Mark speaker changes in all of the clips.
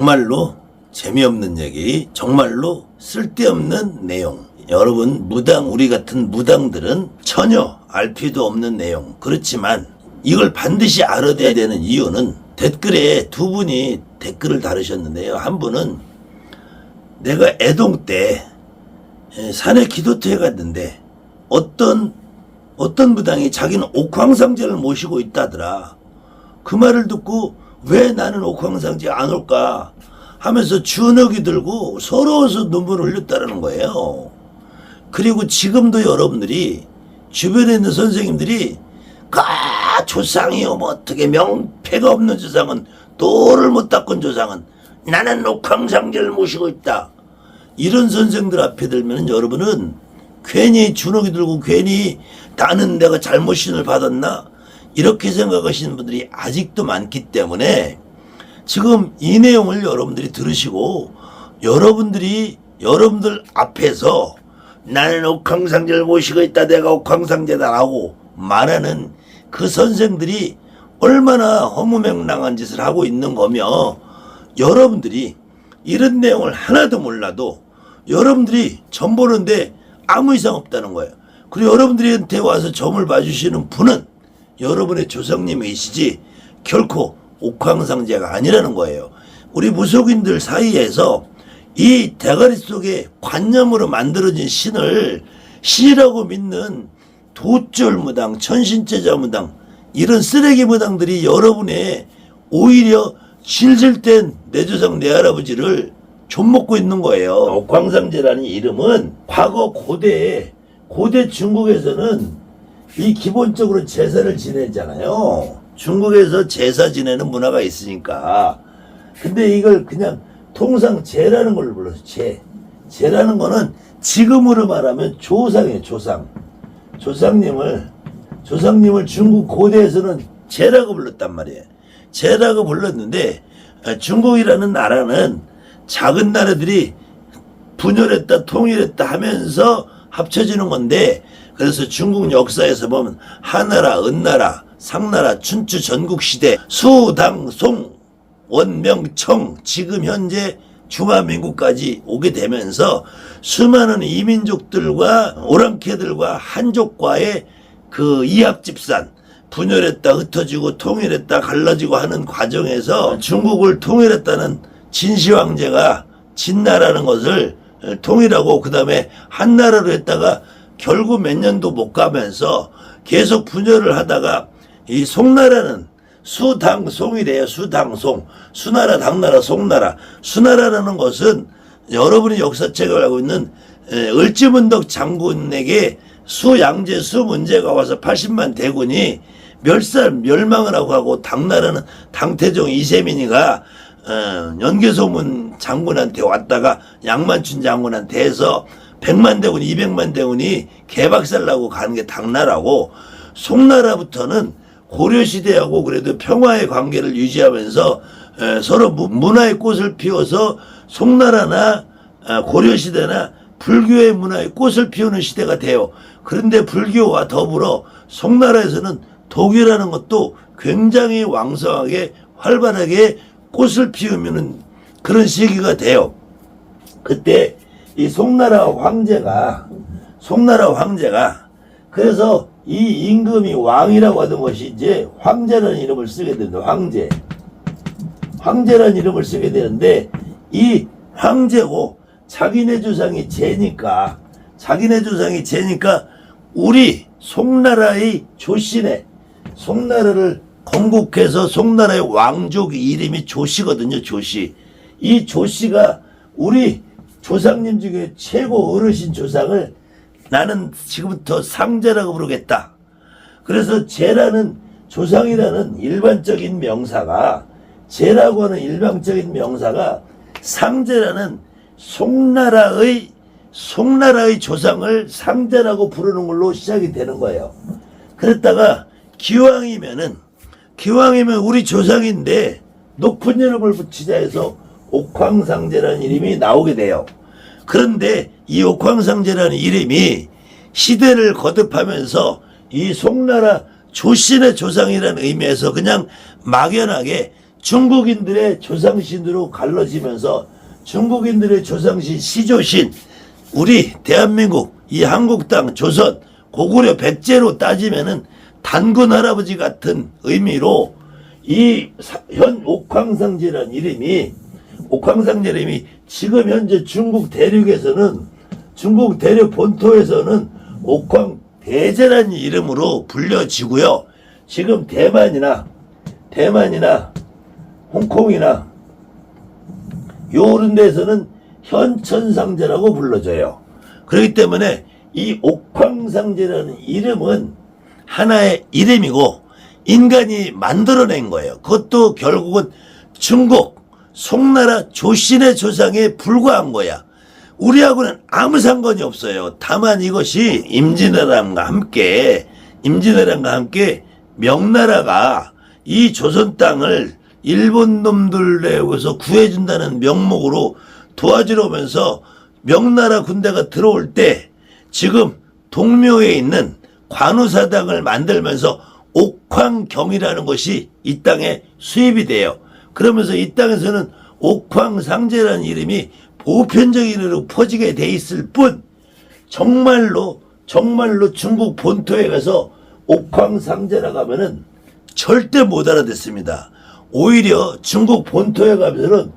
Speaker 1: 정말로 재미없는 얘기, 정말로 쓸데없는 내용. 여러분, 무당, 우리 같은 무당들은 전혀 알 필요도 없는 내용. 그렇지만 이걸 반드시 알아둬야 되는 이유는 댓글에 두 분이 댓글을 다루셨는데요. 한 분은 내가 애동 때 산에 기도터에 갔는데 어떤 무당이 자기는 옥황상제를 모시고 있다더라. 그 말을 듣고 왜 나는 옥황상제 안 올까 하면서 주눅이 들고 서러워서 눈물을 흘렸다는 거예요. 그리고 지금도 여러분들이 주변에 있는 선생님들이 조상이요 뭐 어떻게 명패가 없는 조상은 도를 못 닦은 조상은 나는 옥황상제를 모시고 있다. 이런 선생들 앞에 들면 여러분은 괜히 주눅이 들고 괜히 나는 내가 잘못 신을 받았나 이렇게 생각하시는 분들이 아직도 많기 때문에 지금 이 내용을 여러분들이 들으시고 여러분들 앞에서 나는 옥황상제를 모시고 있다, 내가 옥황상제다라고 말하는 그 선생들이 얼마나 허무맹랑한 짓을 하고 있는 거며, 여러분들이 이런 내용을 하나도 몰라도 여러분들이 점 보는데 아무 이상 없다는 거예요. 그리고 여러분들한테 와서 점을 봐주시는 분은 여러분의 조상님이시지 결코 옥황상제가 아니라는 거예요. 우리 무속인들 사이에서 이 대가리 속에 관념으로 만들어진 신을 신이라고 믿는 도쫄무당, 천신제자무당, 이런 쓰레기 무당들이 여러분의 오히려 실질된 내 조상 내 할아버지를 좀먹고 있는 거예요. 옥황상제라는 이름은 과거 고대 중국에서는 이 기본적으로 제사를 지냈잖아요. 중국에서 제사 지내는 문화가 있으니까. 근데 이걸 그냥 통상 제라는 걸로 불러서 제라는 거는 지금으로 말하면 조상이에요. 조상님을 중국 고대에서는 제라고 불렀단 말이에요. 제라고 불렀는데 중국이라는 나라는 작은 나라들이 분열했다 통일했다 하면서 합쳐지는 건데, 그래서 중국 역사에서 보면 하나라, 은나라, 상나라, 춘추 전국시대, 수당송, 원명청, 지금 현재 중화민국까지 오게 되면서 수많은 이민족들과 오랑캐들과 한족과의 그 이합집산, 분열했다 흩어지고 통일했다 갈라지고 하는 과정에서 중국을 통일했다는 진시황제가 진나라는 것을 통일하고 그 다음에 한나라로 했다가 결국 몇 년도 못 가면서 계속 분열을 하다가 이 송나라는 수당송이래요. 수당송. 수나라, 당나라, 송나라. 수나라라는 것은 여러분이 역사책을 알고 있는 을지문덕 장군에게 수양제, 수문제가 와서 80만 대군이 멸망을 하고 당나라는 당태종 이세민이가 연개소문 장군한테 왔다가 양만춘 장군한테 해서 100만 대군, 200만 대군이 개박살나고 가는 게 당나라고, 송나라부터는 고려시대하고 그래도 평화의 관계를 유지하면서 서로 문화의 꽃을 피워서 송나라나 고려시대나 불교의 문화의 꽃을 피우는 시대가 돼요. 그런데 불교와 더불어 송나라에서는 독이라는 것도 굉장히 왕성하게 활발하게 꽃을 피우는 그런 시기가 돼요. 그때 이 송나라 황제가 그래서 이 임금이 왕이라고 하던 것이 이제 황제라는 이름을 쓰게 됩니다. 황제라는 이름을 쓰게 되는데, 이 황제고 자기네 조상이 제니까 우리 송나라의 조씨네, 송나라를 건국해서 송나라의 왕족 이름이 조씨거든요. 조씨. 이 조씨가 우리 조상님 중에 최고 어르신 조상을 나는 지금부터 상제라고 부르겠다. 그래서 제라는 조상이라는 일반적인 명사가, 제라고 하는 일반적인 명사가 상제라는 송나라의 조상을 상제라고 부르는 걸로 시작이 되는 거예요. 그랬다가 기왕이면 우리 조상인데 높은 이름을 붙이자 해서 옥황상제라는 이름이 나오게 돼요. 그런데 이 옥황상제라는 이름이 시대를 거듭하면서 이 송나라 조신의 조상이라는 의미에서 그냥 막연하게 중국인들의 조상신으로 갈라지면서 중국인들의 조상신 시조신 우리 대한민국 이 한국 땅 조선 고구려 백제로 따지면은 단군 할아버지 같은 의미로 이 현 옥황상제라는 이름이 지금 현재 중국 대륙에서는 중국 대륙 본토에서는 옥황대제라는 이름으로 불려지고요. 지금 대만이나 홍콩이나 요런 데서는 현천상제라고 불러져요. 그렇기 때문에 이 옥황상제라는 이름은 하나의 이름이고 인간이 만들어낸 거예요. 그것도 결국은 중국 송나라 조신의 조상에 불과한 거야. 우리하고는 아무 상관이 없어요. 다만 이것이 임진왜란과 함께 명나라가 이 조선 땅을 일본 놈들에게서 구해준다는 명목으로 도와주러 오면서 명나라 군대가 들어올 때 지금 동묘에 있는 관우사당을 만들면서 옥황경이라는 것이 이 땅에 수입이 돼요. 그러면서 이 땅에서는 옥황상제라는 이름이 보편적인으로 퍼지게 돼 있을 뿐 정말로 중국 본토에 가서 옥황상제라고 하면은 절대 못 알아듣습니다. 오히려 중국 본토에 가면은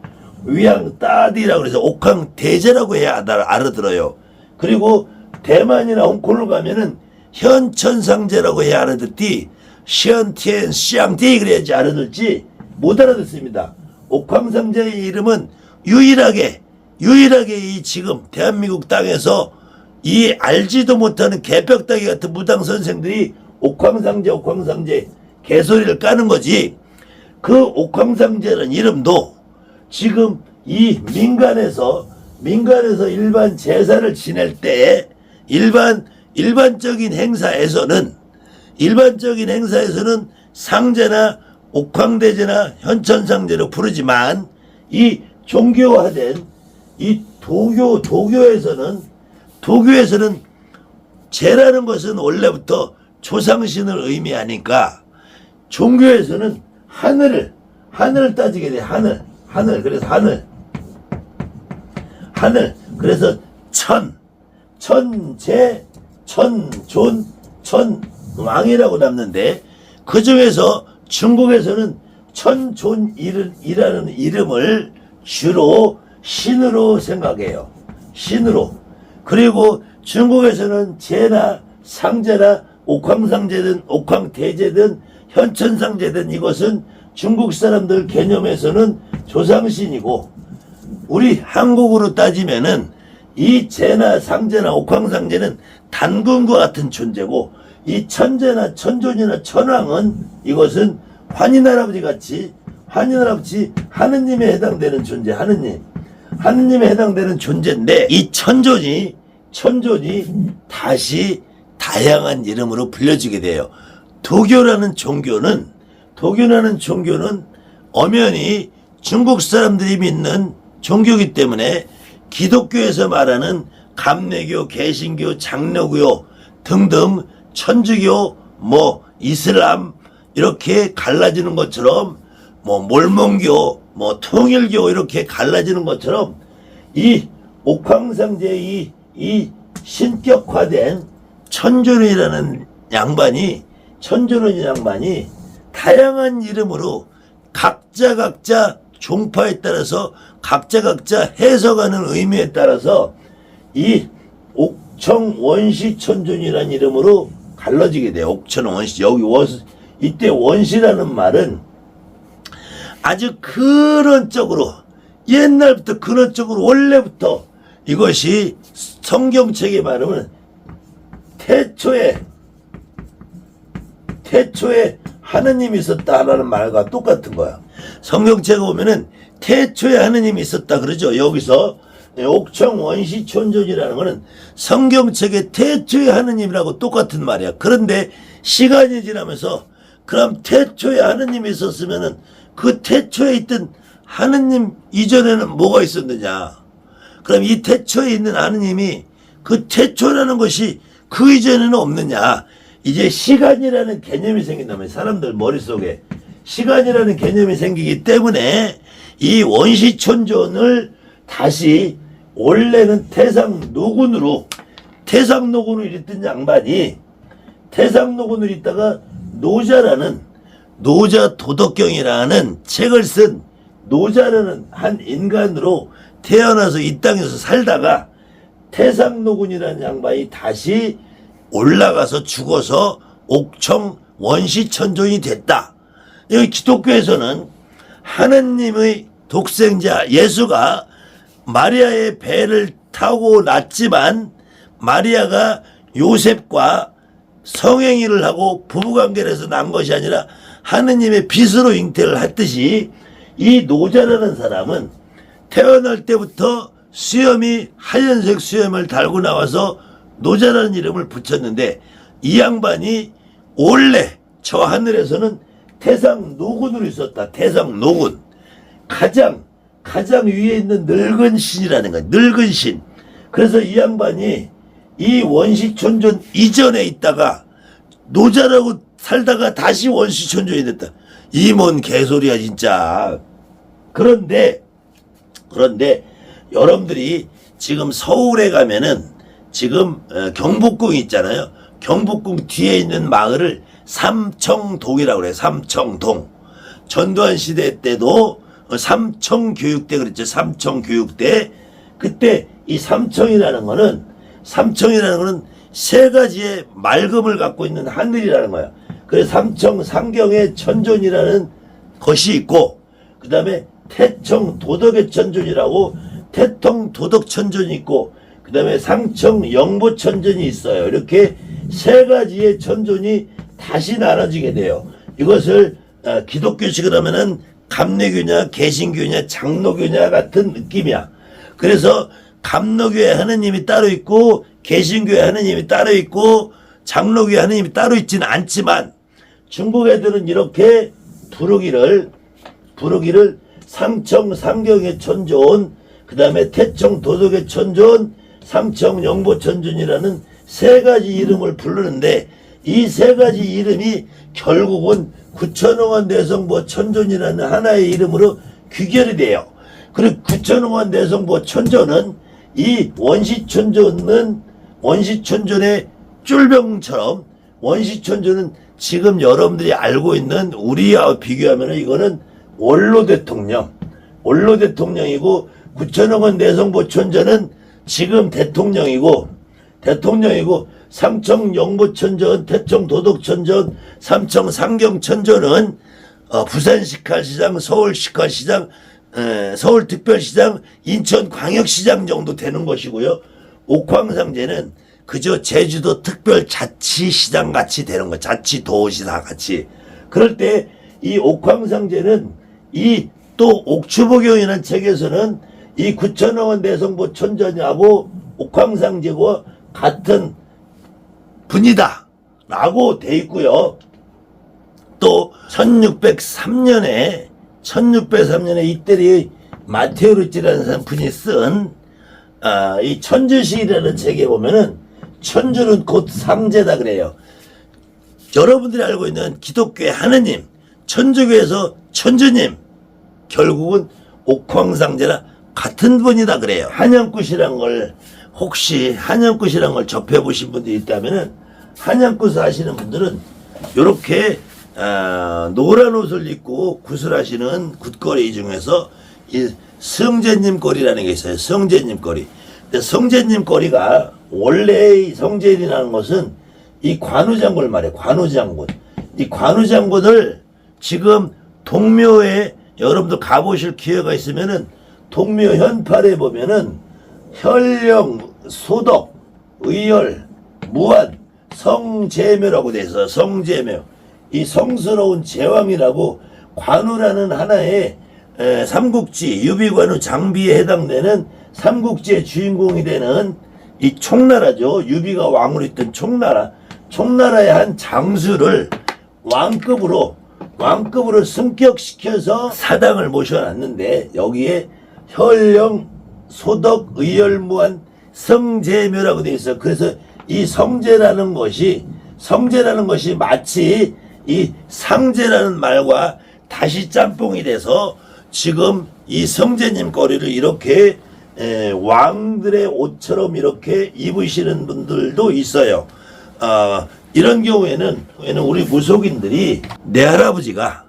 Speaker 1: 위양따디라고 해서 옥황대제라고 해야 알아들어요. 그리고 대만이나 홍콩을 가면은 현천상제라고 해야 알아듣디 시언티엔 시앙디 그래야지 알아듣지 못 알아듣습니다. 옥황상제의 이름은 유일하게 이 지금 대한민국 땅에서 이 알지도 못하는 개벽다기 같은 무당 선생들이 옥황상제 개소리를 까는 거지. 그 옥황상제라는 이름도 지금 이 민간에서 일반 제사를 지낼 때 일반적인 행사에서는 상제나 옥황대제나 현천상제로 부르지만 이 종교화된 이 도교에서는 제라는 것은 원래부터 조상신을 의미하니까 종교에서는 하늘을 따지게 돼. 하늘. 그래서 하늘. 그래서 천재, 천존, 천왕이라고 남는데 그 중에서 중국에서는 천존이라는 이름을 주로 신으로 생각해요. 신으로. 그리고 중국에서는 제나 상제나 옥황상제든 옥황대제든 현천상제든 이것은 중국 사람들 개념에서는 조상신이고 우리 한국으로 따지면은 이 제나 상제나 옥황상제는 단군과 같은 존재고 이 천제나 천존이나 천왕은 이것은 환인할아버지 같이 하느님에 해당되는 존재, 하느님에 해당되는 존재인데 이 천존이 다시 다양한 이름으로 불려지게 돼요. 도교라는 종교는 엄연히 중국 사람들이 믿는 종교이기 때문에 기독교에서 말하는 감리교, 개신교, 장로교 등등 천주교, 이슬람 이렇게 갈라지는 것처럼 몰몬교, 통일교 이렇게 갈라지는 것처럼 이 옥황상제의 이 신격화된 천존이라는 양반이 다양한 이름으로 각자 종파에 따라서 각자 해석하는 의미에 따라서 이 옥청원시 천존이라는 이름으로 갈라지게 돼요. 옥천원시. 이때 원시라는 말은 아주 근원적으로 옛날부터 근원적으로 원래부터 이것이 성경책에 말하면 태초에 하느님이 있었다라는 말과 똑같은 거야. 성경책에 보면은 태초에 하느님이 있었다 그러죠. 여기서 옥청원시 천존이라는 거는 성경책에 태초에 하느님이라고 똑같은 말이야. 그런데 시간이 지나면서 그럼 태초에 하느님이 있었으면은 그 태초에 있던 하느님 이전에는 뭐가 있었느냐? 그럼 이 태초에 있는 하느님이 그 태초라는 것이 그 이전에는 없느냐? 이제 시간이라는 개념이 생긴다면 사람들 머릿속에 시간이라는 개념이 생기기 때문에 이 원시천존을 다시 원래는 태상노군으로 있던 양반이 태상노군으로 있다가 노자 도덕경이라는 책을 쓴 노자라는 한 인간으로 태어나서 이 땅에서 살다가 태상노군이라는 양반이 다시 올라가서 죽어서 옥청 원시천존이 됐다. 여기 기독교에서는 하느님의 독생자 예수가 마리아의 배를 타고 났지만 마리아가 요셉과 성행위를 하고 부부관계를 해서 난 것이 아니라 하느님의 빛으로 잉태를 했듯이 이 노자라는 사람은 태어날 때부터 수염이 하얀색 수염을 달고 나와서 노자라는 이름을 붙였는데 이 양반이 원래 저 하늘에서는 태상노군으로 있었다. 태상노군. 가장 위에 있는 늙은 신이라는 거야. 늙은 신. 그래서 이 양반이 이 원시천존 이전에 있다가 노자라고 살다가 다시 원시천존이 됐다. 이 뭔 개소리야 진짜. 그런데 여러분들이 지금 서울에 가면은 지금 경복궁 있잖아요. 경복궁 뒤에 있는 마을을 삼청동이라고 그래요. 삼청동. 전두환 시대 때도 삼청교육대 그랬죠. 삼청교육대. 그때 이 삼청이라는 거는 세 가지의 맑음을 갖고 있는 하늘이라는 거야. 그래서 삼청 상경의 천존이라는 것이 있고, 그 다음에 태청 도덕의 천존이라고 태통 도덕 천존이 있고, 그 다음에 상청 영보 천존이 있어요. 이렇게 세 가지의 천존이 다시 나눠지게 돼요. 이것을 기독교식으로 하면은 감리교냐 개신교냐 장로교냐 같은 느낌이야. 그래서 감로교회 하느님이 따로 있고 개신교회 하느님이 따로 있고 장로교회 하느님이 따로 있지는 않지만 중국 애들은 이렇게 부르기를 상청 상경의 천존, 그 다음에 태청 도덕의 천존, 상청 영보 천존이라는 세 가지 이름을 부르는데 이 세 가지 이름이 결국은 구천홍원 내성보 천존이라는 하나의 이름으로 귀결이 돼요. 그리고 구천홍원 내성보 천존은 이 원시천존의 쫄병처럼 원시천존은 지금 여러분들이 알고 있는 우리와 비교하면 이거는 원로 대통령이고 구천홍원 내성보 천존은 지금 대통령이고 상청 영보천존, 태청 도덕천존, 삼청 상경천존은 부산 식할시장, 서울 식할시장, 서울특별시장, 인천광역시장 정도 되는 것이고요. 옥황상제는 그저 제주도 특별자치시장 같이 되는 거예요. 자치도시사 같이. 그럴 때 이 옥황상제는 이 또 옥추보경이라는 책에서는 이 구천홍원 내성보 천존하고 옥황상제와 같은 분이다 라고 돼 있고요. 또 1603년에 이때리 마테오르치라는 분이 쓴 이 천주시라는 책에 보면은 천주는 곧 상제다 그래요. 여러분들이 알고 있는 기독교의 하느님, 천주교에서 천주님, 결국은 옥황상제나 같은 분이다 그래요. 한양굿이란 걸 혹시 한양굿이란 걸 접해보신 분들이 있다면은 한양굿 하시는 분들은 이렇게 노란 옷을 입고 굿을 하시는 굿거리 중에서 이 성제님 거리라는 게 있어요. 성제님 거리. 근데 성제님 거리가 원래 이 성제이라는 것은 이 관우장군을 말해요. 관우장군. 이 관우장군을 지금 동묘에 여러분들 가보실 기회가 있으면은 동묘 현팔에 보면은 혈령, 소덕, 의열, 무한, 성제묘라고 돼 있어. 성제묘. 이 성스러운 제왕이라고 관우라는 하나의 삼국지, 유비관우 장비에 해당되는 삼국지의 주인공이 되는 이 총나라죠. 유비가 왕으로 있던 총나라의 한 장수를 왕급으로 승격시켜서 사당을 모셔놨는데 여기에 혈령, 소덕, 의열무한, 성제묘라고 되어 있어. 그래서 이 성제라는 것이 마치 이 상제라는 말과 다시 짬뽕이 돼서 지금 이 성제님 거리를 이렇게 왕들의 옷처럼 이렇게 입으시는 분들도 있어요. 이런 경우에는 우리 무속인들이 내 할아버지가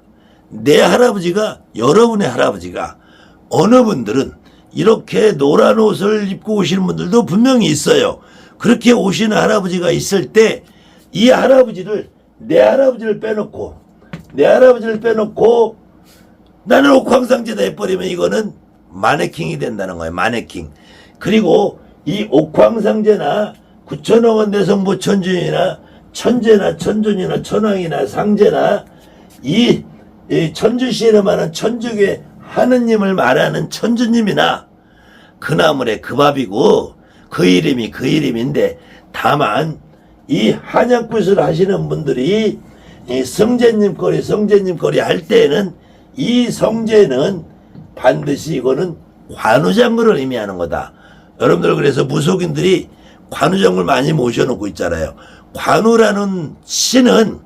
Speaker 1: 여러분의 할아버지가 어느 분들은 이렇게 노란 옷을 입고 오시는 분들도 분명히 있어요. 그렇게 오시는 할아버지가 있을 때 이 할아버지를 내 할아버지를 빼놓고 나는 옥황상제다 해버리면 이거는 마네킹이 된다는 거예요. 마네킹. 그리고 이 옥황상제나 구천왕원 대성부 천준이나 천제나 천존이나 천왕이나 상제나 이 천주시에 말하는 천주교 하느님을 말하는 천주님이나 그나물의 그 밥이고 그 이름이 그 이름인데, 다만 이 한약굿을 하시는 분들이 이 성제님 거리 할 때에는 이 성제는 반드시 이거는 관우장군을 의미하는 거다. 여러분들 그래서 무속인들이 관우장군을 많이 모셔놓고 있잖아요. 관우라는 신은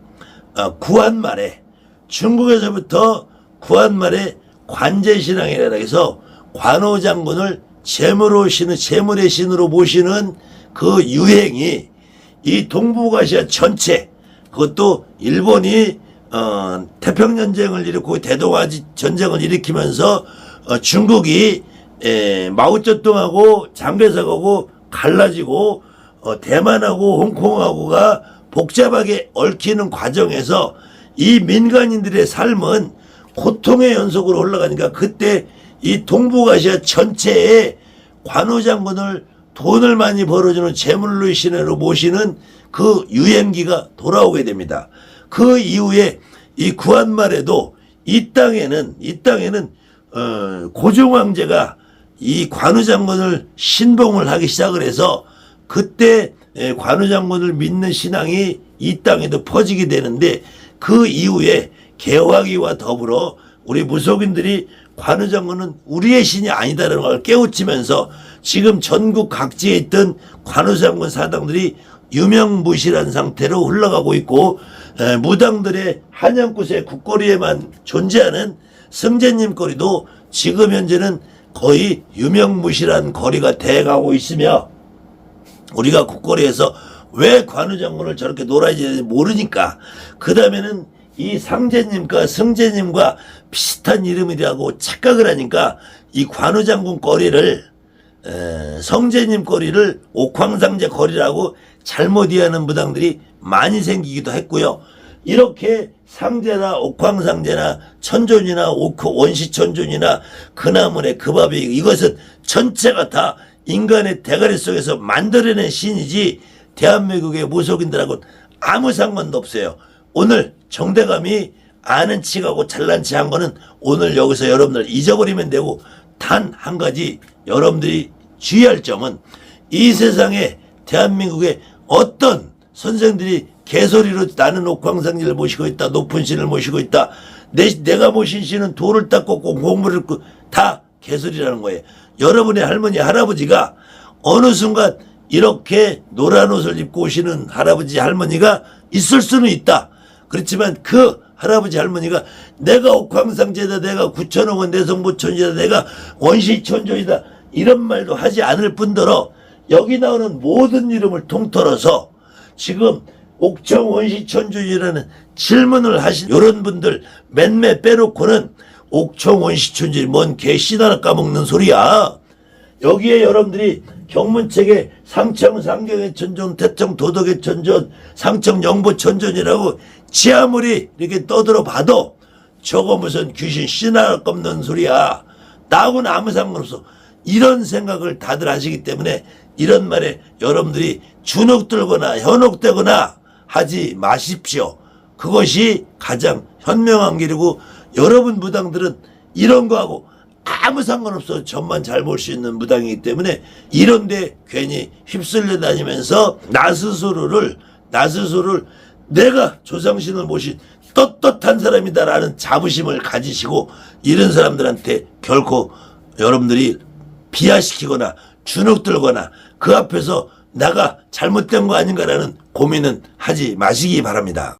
Speaker 1: 구한말에 중국에서부터 구한말에 관제신앙이라 해서 관우장군을 재물의 신으로 모시는 그 유행이 이 동북아시아 전체, 그것도 일본이 태평전쟁을 일으키고 대동아지 전쟁을 일으키면서 중국이 마오쩌둥하고 장개석하고 갈라지고 대만하고 홍콩하고가 복잡하게 얽히는 과정에서 이 민간인들의 삶은 고통의 연속으로 올라가니까 그때 이 동북아시아 전체에 관우장군을 돈을 많이 벌어주는 재물의 신으로 모시는 그 유행기가 돌아오게 됩니다. 그 이후에 이 구한말에도 이 땅에는 고종황제가 이 관우장군을 신봉을 하기 시작을 해서 그때 관우장군을 믿는 신앙이 이 땅에도 퍼지게 되는데, 그 이후에 개화기와 더불어 우리 무속인들이 관우장군은 우리의 신이 아니다라는 걸 깨우치면서 지금 전국 각지에 있던 관우장군 사당들이 유명무실한 상태로 흘러가고 있고, 무당들의 한양굿의 국거리에만 존재하는 성제님 거리도 지금 현재는 거의 유명무실한 거리가 돼가고 있으며, 우리가 국거리에서 왜 관우장군을 저렇게 놀아야 되는지 모르니까 그 다음에는 이 상제님과 성제님과 비슷한 이름이라고 착각을 하니까 이 관우장군 거리를 성제님 거리를 옥황상제 거리라고 잘못 이해하는 무당들이 많이 생기기도 했고요. 이렇게 상제나 옥황상제나 천존이나 원시천존이나 그나물의 그 밥이, 이것은 전체가 다 인간의 대가리 속에서 만들어낸 신이지 대한민국의 무속인들하고는 아무 상관도 없어요. 오늘 정대감이 아는 척하고 잘난 척 한 거는 오늘 여기서 여러분들 잊어버리면 되고, 단 한 가지 여러분들이 주의할 점은 이 세상에 대한민국에 어떤 선생들이 개소리로 나는 옥황상제를 모시고 있다, 높은 신을 모시고 있다, 내가 모신 신은 돌을 닦고 공물을 닦고, 다 개소리라는 거예요. 여러분의 할머니 할아버지가 어느 순간 이렇게 노란 옷을 입고 오시는 할아버지 할머니가 있을 수는 있다. 그렇지만 그 할아버지 할머니가 내가 옥황상제다, 내가 구천왕원 대성부천이다, 내가 원시천조이다 이런 말도 하지 않을 뿐더러 여기 나오는 모든 이름을 통틀어서 지금 옥청 원시천조이라는 질문을 하신 이런 분들 몇몇 빼놓고는 옥청 원시천조이 뭔 개 씨나라 까먹는 소리야. 여기에 여러분들이 경문책에 상청 상경의 천존, 태청 도덕의 천존, 상청 영보 천존이라고 지 아무리 이렇게 떠들어 봐도 저거 무슨 귀신 씨나라 꺾는 소리야. 나하고는 아무 상관없어. 이런 생각을 다들 하시기 때문에 이런 말에 여러분들이 주눅들거나 현혹되거나 하지 마십시오. 그것이 가장 현명한 길이고, 여러분 무당들은 이런 거하고 아무 상관없어. 전만 잘 볼 수 있는 무당이기 때문에 이런데 괜히 휩쓸려 다니면서 나 스스로를 내가 조상신을 모신 떳떳한 사람이다라는 자부심을 가지시고, 이런 사람들한테 결코 여러분들이 비하시키거나 주눅들거나 그 앞에서 나가 잘못된 거 아닌가라는 고민은 하지 마시기 바랍니다.